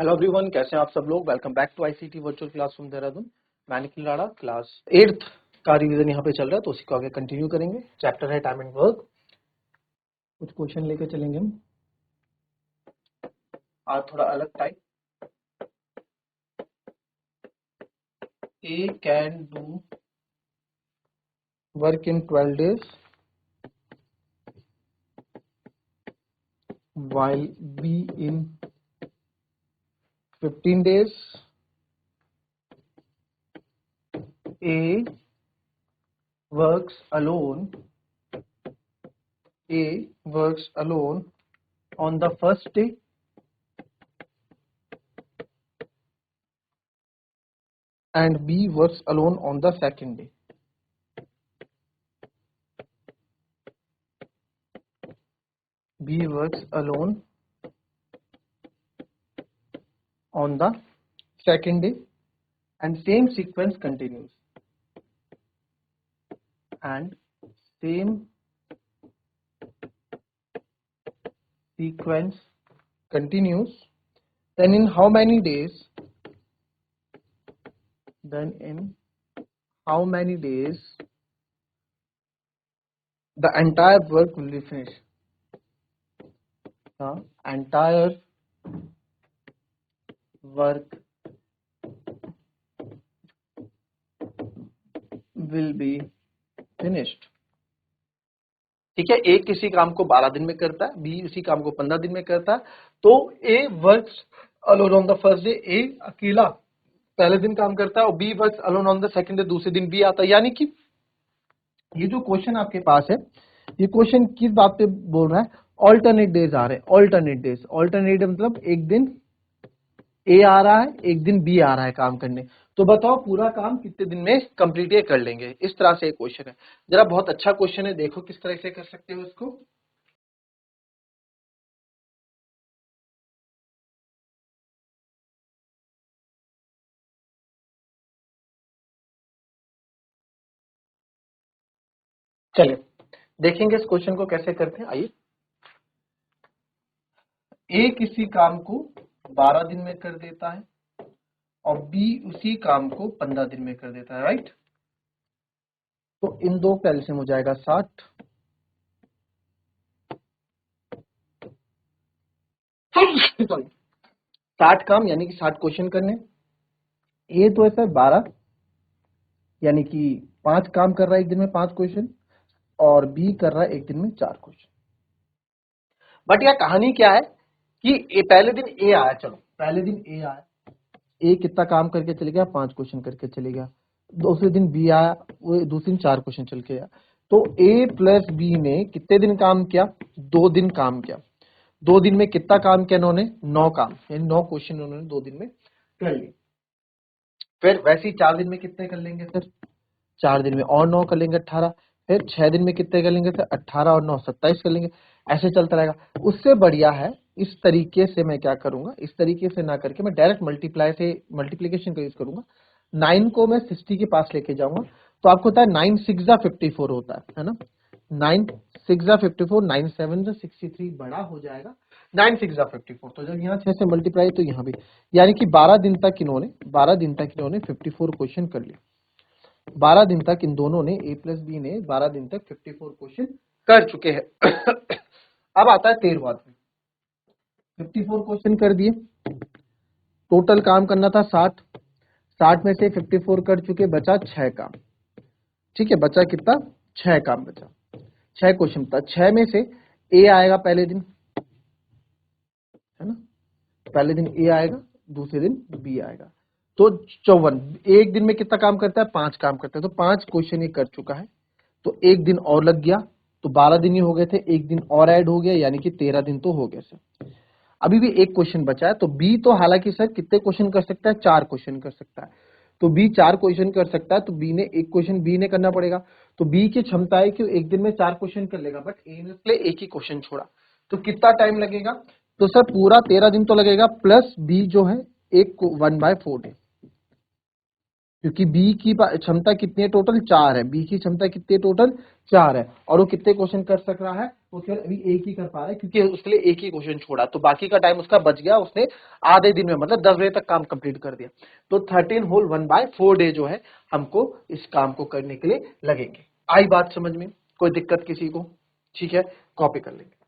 Hello everyone, कैसे हैं आप सब लोग। Welcome back to ICT virtual classroom Dehradun. मैं निखिल राणा, क्लास 8th का रिवीजन यहाँ पे चल रहा है, तो उसी को आगे कंटिन्यू करेंगे। चैप्टर है टाइम एंड वर्क। कुछ क्वेश्चन लेके चलेंगे हम आज, थोड़ा अलग type. A can do work in 12 days while B in 15 days. A works alone. A works alone on the first day and B works alone on the second day. B works alone on the second day and same sequence continues. And same sequence continues. Then in how many days? Then in how many days the entire work will be finished? The entire work will be finished. ठीक है, ए किसी काम को 12 दिन में करता है, B उसी काम को 15 दिन में करता है। तो A works alone on the first day, A अकेला पहले दिन काम करता है और B works alone on the second day, दूसरे दिन बी आता है। यानी कि ये जो क्वेश्चन आपके पास है, ये क्वेश्चन किस बात पे बोल रहा है? ऑल्टरनेट डेज आ रहे हैं। ऑल्टरनेट डेज, ऑल्टरनेट मतलब एक दिन ए आ रहा है, एक दिन बी आ रहा है काम करने। तो बताओ पूरा काम कितने दिन में कंप्लीट ये कर लेंगे? इस तरह से एक क्वेश्चन है। जरा बहुत अच्छा क्वेश्चन है, देखो किस तरह से कर सकते हो इसको। चलिए देखेंगे इस क्वेश्चन को कैसे करते हैं। आइए, ए किसी काम को 12 दिन में कर देता है और बी उसी काम को 15 दिन में कर देता है, राइट। तो इन दो का एलसीएम हो जाएगा 60। सॉरी, 60 काम यानी कि 60 क्वेश्चन करने। ए तो है सर 12, यानी कि 5 काम कर रहा है एक दिन में 5 क्वेश्चन, और बी कर रहा है एक दिन में 4 क्वेश्चन। बट यह कहानी क्या है कि पहले दिन ए आया, चलो पहले दिन ए आया, ए कितना काम करके चले गया? 5 क्वेश्चन करके चले गया। दूसरे दिन बी आया, वो दूसरे दिन 4 क्वेश्चन चल के आया। तो ए प्लस बी ने कितने दिन काम किया? 2 दिन काम किया। 2 दिन में कितना काम किया इन्होंने? 9 काम, यानी 9 क्वेश्चन उन्होंने 2 दिन में कर लिए। फिर वैसे ही 4 दिन में कितने कर लेंगे सर? 4 दिन में और 9 कर लेंगे, 18। फिर 6 दिन में कितने कर लेंगे सर? 18 और 9 27 कर लेंगे। ऐसे चलता रहेगा। उससे बढ़िया है इस तरीके से मैं क्या करूंगा, इस तरीके से ना करके मैं डायरेक्ट मल्टीप्लाई से मल्टीप्लीकेशन का यूज करूंगा। 9 को मैं 60 के पास लेके जाऊंगा, तो आपको होता है 9 6 54 होता है ना। 9 6 54, 9 7 63 बड़ा हो जाएगा, 9 6 54। तो जब यहाँ 6 से मल्टीप्लाई तो यहाँ भी, यानी कि 12 दिन तक इन्होंने 54 क्वेश्चन कर लिए। 12 दिन तक इन दोनों ने, ए प्लस बी ने 12 दिन तक 54 क्वेश्चन कर चुके हैं। अब आता है 13वां दिन। 54 क्वेश्चन कर दिए, टोटल काम करना था 60। 60 में से 54 कर चुके, बचा 6 काम। ठीक है, बचा कितना? 6 काम बचा, 6 क्वेश्चन था। 6 में से ए आएगा पहले दिन, है ना। पहले दिन ए आएगा, दूसरे दिन बी आएगा। तो 54, एक दिन में कितना काम करता है? 5 काम करता है। तो 5 क्वेश्चन ये कर चुका है, तो एक दिन और लग गया, तो 12 दिन ही हो गए थे, एक दिन और ऐड हो गया, यानी कि 13 दिन तो हो गए सर। अभी भी एक क्वेश्चन बचा है। तो बी तो हालांकि सर कितने क्वेश्चन कर सकता है? 4 क्वेश्चन कर सकता है। तो बी 4 क्वेश्चन कर सकता है, तो बी ने एक क्वेश्चन बी ने करना पड़ेगा। तो बी की क्षमता है कि एक दिन में 4 क्वेश्चन कर लेगा, बट ए ने इसलिए एक ही क्वेश्चन छोड़ा। तो कितना टाइम लगेगा? तो सर पूरा 13 दिन तो लगेगा, प्लस बी जो है एक 1/4 डे, क्योंकि बी की क्षमता कितनी है? टोटल 4 है। बी की क्षमता कितनी है? टोटल 4 है, और वो कितने क्वेश्चन कर सक रहा है? वो केवल अभी एक ही कर पा रहा है, क्योंकि उसके लिए एक ही क्वेश्चन छोड़ा, तो बाकी का टाइम उसका बच गया, उसने आधे दिन में मतलब 10 बजे तक काम कंप्लीट कर दिया। तो 13 होल 1/4 डे जो है हमको इस काम को करने के लिए लगेंगे। आई बात समझ में? कोई दिक्कत किसी को? ठीक है, कॉपी कर लेंगे।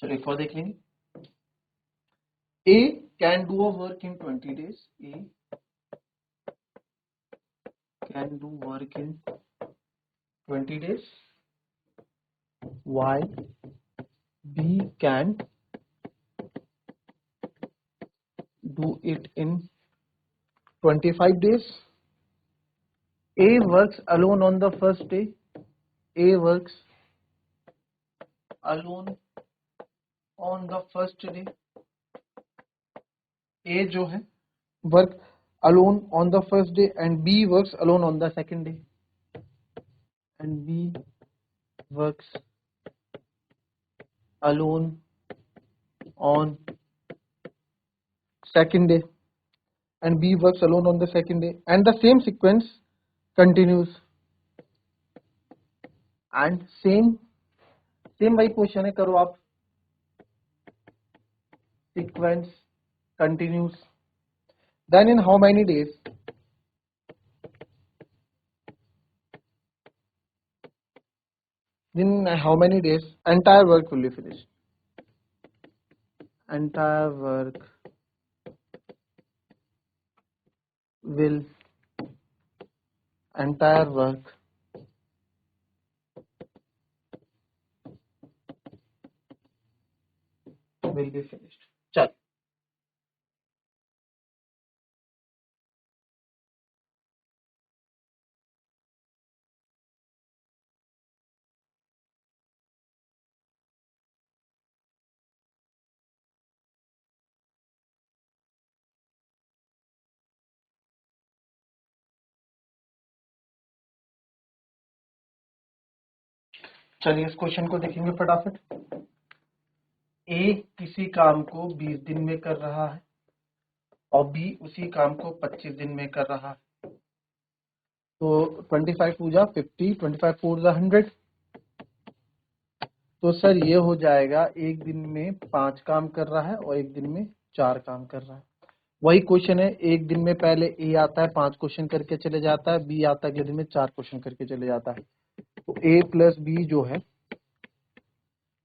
चलो एक और देख लेंगे। A can do a work in 20 days. A can do work in 20 days. While B can do it in 25 days. A works alone on the first day. A works alone on the first day. A जो है work alone on the first day and B works alone on the second day. And B works alone on second day. And B works alone on the second day. And the same sequence continues. And same वही question है, करो आप। Sequence continues. Then in how many days? In how many days entire work will be finished? Entire work will be finished. चल, चलिए इस question को देखेंगे फटाफट। ए किसी काम को 20 दिन में कर रहा है और बी उसी काम को 25 दिन में कर रहा है। तो 25 पूजा 50, 25 फोर 100। तो सर ये हो जाएगा, एक दिन में 5 काम कर रहा है और एक दिन में 4 काम कर रहा है। वही क्वेश्चन है, एक दिन में पहले ए आता है 5 क्वेश्चन करके चले जाता है, बी आता है अगले दिन में 4 क्वेश्चन करके चले जाता है। तो ए प्लस बी जो है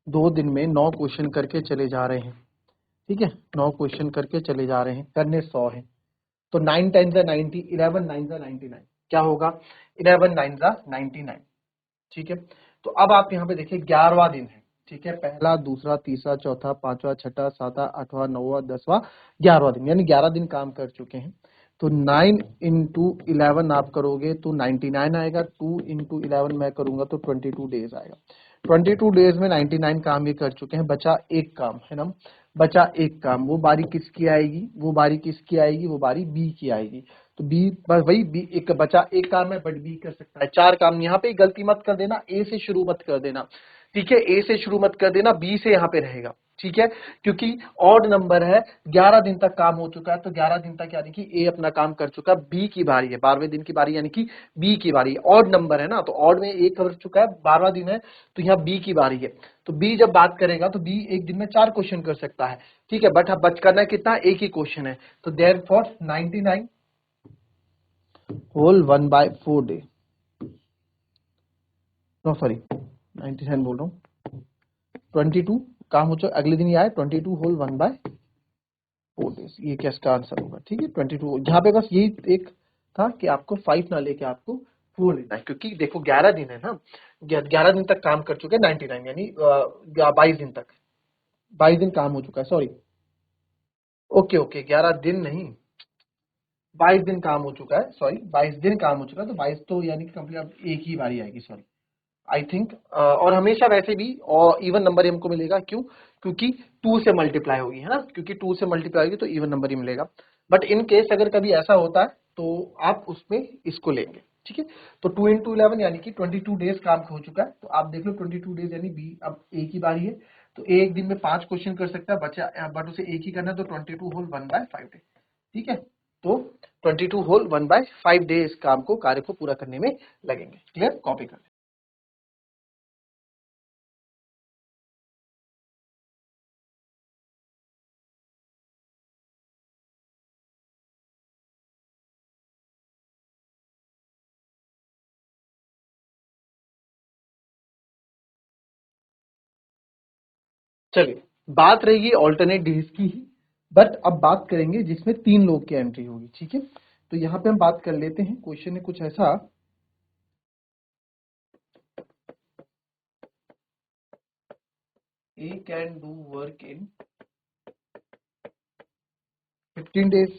2 दिन में 9 क्वेश्चन करके चले जा रहे हैं। ठीक है, 9 क्वेश्चन करके चले जा रहे हैं, करने 100 है। तो 9 टाइम्स 90, 11 9 99 क्या होगा? 11 9 99। ठीक है, तो अब आप यहाँ पे देखिए 11वां दिन है। ठीक है, पहला, दूसरा, तीसरा, चौथा, पांचवा, छठा, सातवां, आठवां, 9वां, 10वां, 11वां दिन, यानी 11 दिन काम कर चुके हैं। तो 9 इंटू 11 आप करोगे तो 99 आएगा, 2 इंटू 11 मैं करूंगा तो 22 डेज आएगा। 22 डेज में 99 काम ये कर चुके हैं, बचा एक काम है ना, बचा एक काम। वो बारी किसकी आएगी? वो बारी किसकी आएगी? वो बारी बी की आएगी। तो बी, बस वही बी, एक बचा एक काम है बट बी कर सकता है 4 काम। यहाँ पे गलती मत कर देना, ए से शुरू मत कर देना। ठीक है, ए से शुरू मत कर देना, बी से यहाँ पे रहेगा। ठीक है, क्योंकि ऑड नंबर है, 11 दिन तक काम हो चुका है, तो 11 दिन तक यानी कि ए अपना काम कर चुका है, बी की बारी है, 12वें दिन की बारी यानी कि बी की बारी है। ऑड नंबर है ना, तो ऑड में ए कर चुका है, 12वां दिन है, तो यहाँ बी की बारी है। तो बी जब बात करेगा तो बी एक दिन में 4 क्वेश्चन कर सकता है। ठीक है, बट अब बच करना कितना? एक ही क्वेश्चन है। तो therefore 99 whole 1/4 day, no sorry 99 बोल रहा हूँ, 22 काम हो चुका, अगले दिन ये आए 22 होल 1/4 डेज, ये क्या इसका आंसर होगा? ठीक है, 22। जहाँ पे बस यही एक था कि आपको 5 ना लेके आपको 4 लेना है, क्योंकि देखो 11 दिन है ना, 11 दिन तक काम कर चुके हैं 99, यानी 22 दिन तक, 22 दिन काम हो चुका है, सॉरी। ओके ओके, 11 दिन नहीं, 22 दिन काम हो चुका है, सॉरी 22 दिन काम हो चुका है, तो 22 तो यानी कि कंप्लीट अब एक ही बारी आएगी, सॉरी आई थिंक। और हमेशा वैसे भी और इवन नंबर हमको मिलेगा, क्यों? क्योंकि 2 से मल्टीप्लाई होगी, है ना, क्योंकि 2 से मल्टीप्लाई होगी तो इवन नंबर ही मिलेगा। बट इन केस अगर कभी ऐसा होता है तो आप उसमें इसको लेंगे। ठीक है। तो 2 into 11 यानी कि 22 डेज काम हो चुका है। तो आप देख लो 22 डेज यानी बी अब ए की बारी है। तो ए एक दिन में 5 क्वेश्चन कर सकता है, बचा बट उसे एक ही करना है, तो 22 होल 1/5 डे। ठीक है, तो 22 होल 1/5 डे इस काम को, कार्य को पूरा करने में लगेंगे। क्लियर, कॉपी कर। चलिए, बात रहेगी ऑल्टरनेट डेज की ही, बट अब बात करेंगे जिसमें 3 लोग की एंट्री होगी। ठीक है, तो यहाँ पे हम बात कर लेते हैं। क्वेश्चन है कुछ ऐसा, A can do work in 15 days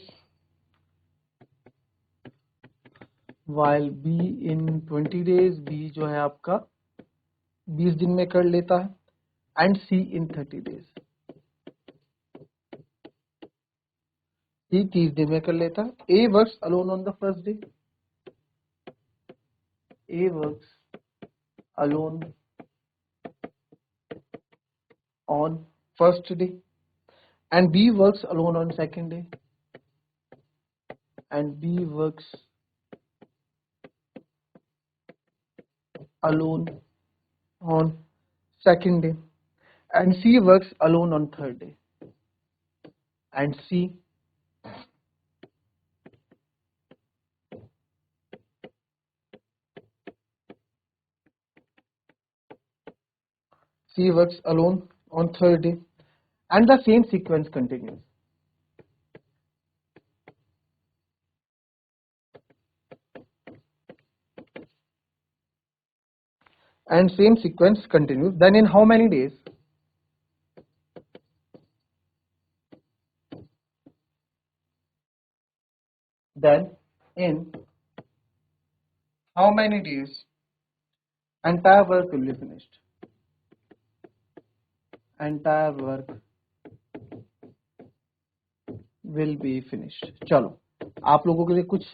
while B in 20 days। B जो है आपका 20 दिन में कर लेता है, एंड सी इन 30 days। सी 30 दिन में कर लेता है। A works alone on the first day. A works alone on first day, and B works alone on second day, and B works alone on second day, and C works alone on third day, and C works alone on third day, and the same sequence continues. And same sequence continues. Then in how many days? Then in how many days entire work will be finished? Entire work will be finished. चलो, आप लोगों के लिए कुछ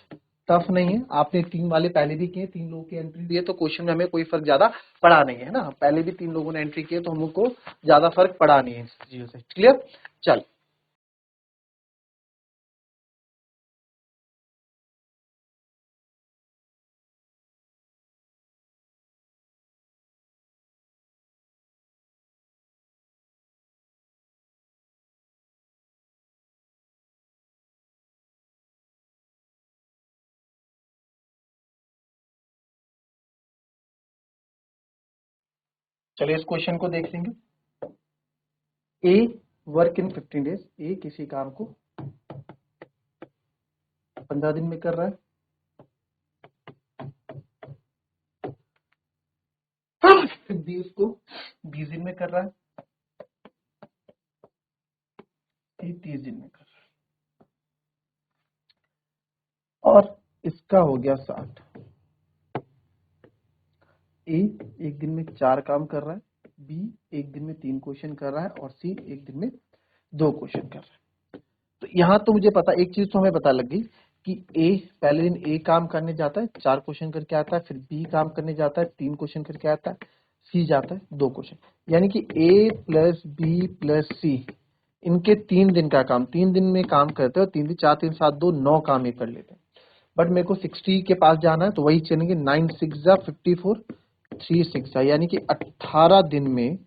tough नहीं है, आपने 3 वाले पहले भी किए, 3 लोगों की एंट्री दी है, तो क्वेश्चन में हमें कोई फर्क ज्यादा पड़ा नहीं है ना। पहले भी 3 लोगों ने एंट्री की है, तो हमको ज्यादा फर्क पड़ा नहीं है इस चीजों से। क्लियर, चल। चलिए इस क्वेश्चन को देख लेंगे। ए वर्क इन 15 डेज। ए किसी काम को 15 दिन में कर रहा है, बी उसको 20 दिन में कर रहा है, सी 30 दिन में कर रहा है, और इसका हो गया 60। ए एक दिन में 4 काम कर रहा है, बी एक दिन में 3 क्वेश्चन कर रहा है, और सी एक दिन में 2 क्वेश्चन कर रहा है। तो यहाँ तो मुझे पता, एक चीज तो हमें पता लग गई कि ए पहले दिन ए काम करने जाता है, 4 क्वेश्चन करके आता है, फिर बी काम करने जाता है, 3 क्वेश्चन करके आता है, सी जाता है 2 क्वेश्चन। यानी कि ए प्लस बी प्लस सी, इनके 3 दिन का काम 3 दिन में काम करते हैं, और 3 दिन 4 3 7 2 9 काम ये कर लेते हैं। बट मेरे को 60 के पास जाना है, तो वही चलेंगे 9 6 जा 54 3 6 जा, यानी कि 18 दिन में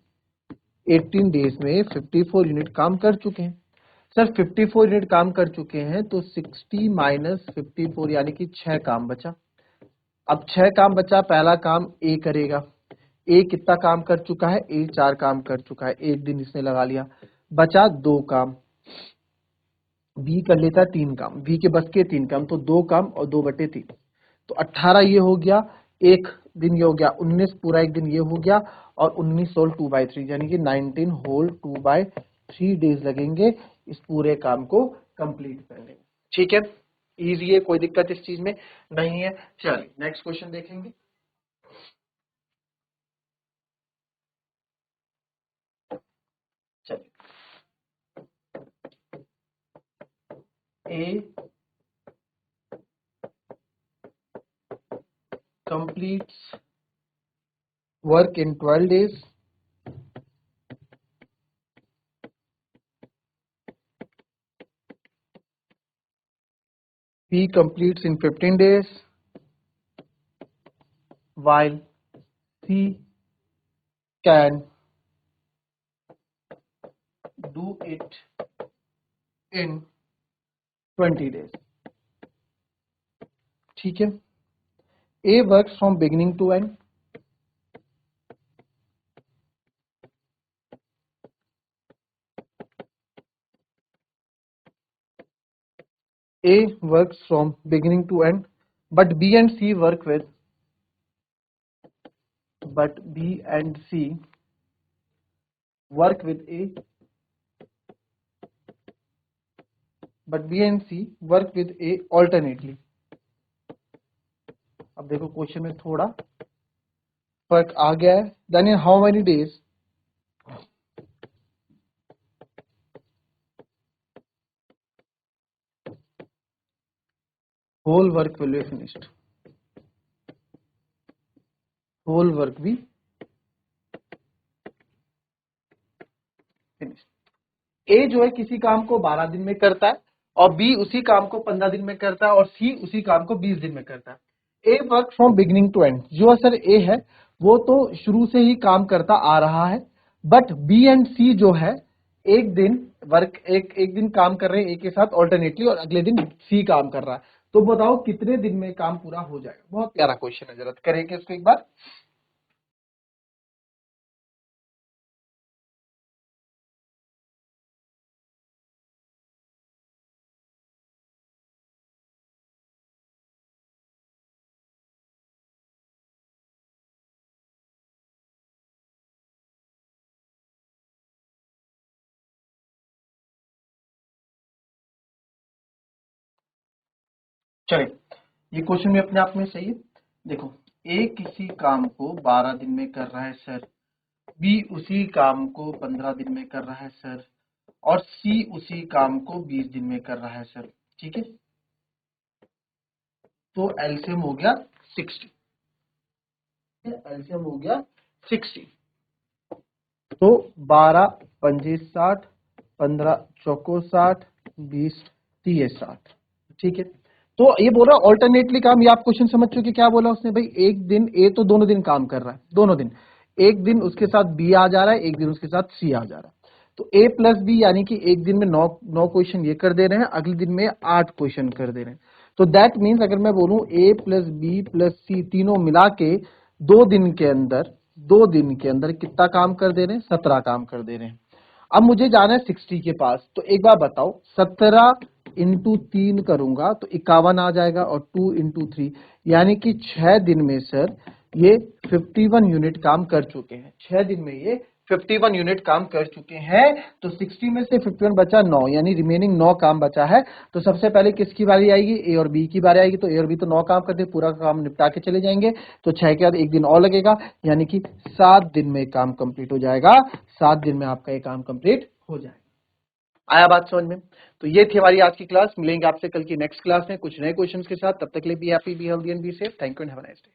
18 डेज में 54 यूनिट काम कर चुके हैं। सर 54 यूनिट काम कर चुके हैं, तो 60 माइनस 54 यानी कि 6 काम बचा। अब 6 काम बचा, पहला काम ए करेगा। ए कितना काम कर चुका है? ए 4 काम कर चुका है, एक दिन इसने लगा लिया। बचा 2 काम। बी कर लेता है 3 काम, बी के बस के 3 काम, तो 2 काम और 2/3, तो 18 ये हो गया, एक दिन ये हो गया 19, पूरा एक दिन ये हो गया, और 19 होल 2/3 यानी कि 19 होल 2/3 डेज लगेंगे इस पूरे काम को कंप्लीट करने में। ठीक है, इजी है, कोई दिक्कत इस चीज में नहीं है। चलिए नेक्स्ट क्वेश्चन देखेंगे। चलिए, ए completes work in 12 days. B completes in 15 days, while C can do it in 20 days. ठीक है. A works from beginning to end. A works from beginning to end, but B and C work with A, but B and C work with A alternately. अब देखो question में थोड़ा फर्क आ गया है. Then in how many days whole work will be finished? Whole work भी finished. A जो है किसी काम को 12 दिन में करता है और B उसी काम को 15 दिन में करता है और C उसी काम को 20 दिन में करता है. A work from beginning to end. जो सर A है वो तो शुरू से ही काम करता आ रहा है, बट B एंड C जो है एक दिन काम कर रहे हैं A के साथ ऑल्टरनेटली और अगले दिन C काम कर रहा है. तो बताओ कितने दिन में काम पूरा हो जाएगा? बहुत प्यारा क्वेश्चन है, जरा करेंगे इसको एक बार. चलिए, ये क्वेश्चन भी अपने आप में सही है. देखो, ए किसी काम को 12 दिन में कर रहा है सर, बी उसी काम को 15 दिन में कर रहा है सर, और सी उसी काम को 20 दिन में कर रहा है सर. ठीक है, तो एलसीएम हो गया 60. एलसीएम हो गया 60. तो 12 पंजे 60, 15 चौको 60, 20 तीय 60. ठीक है, तो ये बोल रहा है ऑल्टरनेटली काम. ये आप क्वेश्चन समझ चुके, क्या बोला उसने भाई? एक दिन ए तो दोनों दिन काम कर रहा है, दोनों दिन. एक दिन उसके साथ बी आ जा रहा है, एक दिन उसके साथ सी आ जा रहा है. तो ए प्लस बी यानी कि एक दिन में 9 क्वेश्चन ये कर दे रहे हैं, अगले दिन में 8 क्वेश्चन कर दे रहे हैं. तो दैट मीन्स अगर मैं बोलूं ए प्लस बी प्लस सी तीनों मिला के 2 दिन के अंदर कितना काम कर दे रहे हैं? 17 काम कर दे रहे हैं. अब मुझे जाना है 60 के पास. तो एक बार बताओ, 17 इंटू 3 करूंगा तो 51 आ जाएगा, और 2 इंटू 3 यानी कि 6 दिन में सर ये 51 यूनिट काम कर चुके हैं. 6 दिन में ये 51 यूनिट काम कर चुके हैं. तो 60 में से 51 बचा 9, यानी रिमेनिंग 9 काम बचा है. तो सबसे पहले किसकी बारी आएगी? ए और बी की बारी आएगी. तो ए और बी तो 9 काम करते, पूरा काम निपटा के चले जाएंगे. तो 6 के बाद एक दिन और लगेगा, यानी कि 7 दिन में काम कंप्लीट हो जाएगा. 7 दिन में आपका ये काम कंप्लीट हो जाएगा. आया बात समझ में? तो ये थी हमारी आज की क्लास. मिलेंगे आपसे कल की नेक्स्ट क्लास में कुछ नए क्वेश्चंस के साथ. तब तक के लिए be happy, be healthy and be safe. Thank you and have a nice day.